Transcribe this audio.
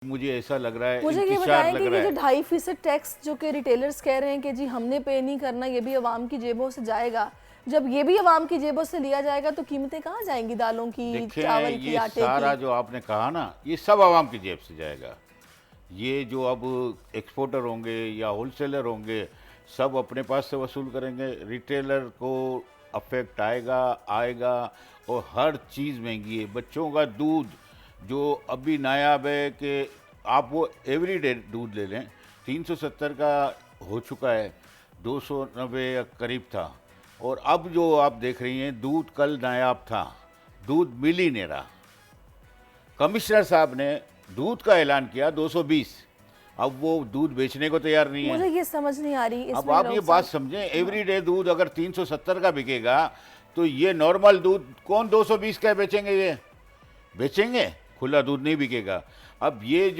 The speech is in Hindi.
मुझे ऐसा लग रहा है, मुझे ये इंतजार बताएं लग कि रहा ये जो है। 2.5% टैक्स जो कि रिटेलर्स कह रहे हैं कि जी हमने पे नहीं करना, ये भी अवाम की जेबों से जाएगा। जब ये भी अवाम की जेबों से लिया जाएगा तो कीमतें कहाँ जाएंगी, दालों की, देखें, चावल की, ये आटे सारा की। जो आपने कहा ना, ये सब आवाम की जेब से जाएगा। ये जो अब एक्सपोर्टर होंगे या होलसेलर होंगे, सब अपने पास से वसूल करेंगे। रिटेलर को अफेक्ट आएगा आएगा। और हर चीज़ महंगी है। बच्चों का दूध जो अभी नायाब है कि आप वो एवरीडे दूध ले लें, 370 का हो चुका है, 290 या करीब था। और अब जो आप देख रही हैं, दूध कल नायाब था, दूध मिल ही नहीं रहा। कमिश्नर साहब ने दूध का ऐलान किया 220, अब वो दूध बेचने को तैयार नहीं मुझे है। ये समझ नहीं आ रही अब इसमें आप ये राउत बात साहब। समझें, एवरीडे दूध अगर 370 का बिकेगा तो ये नॉर्मल दूध कौन 220 का बेचेंगे? ये बेचेंगे? खुला दूध नहीं बिकेगा। अब ये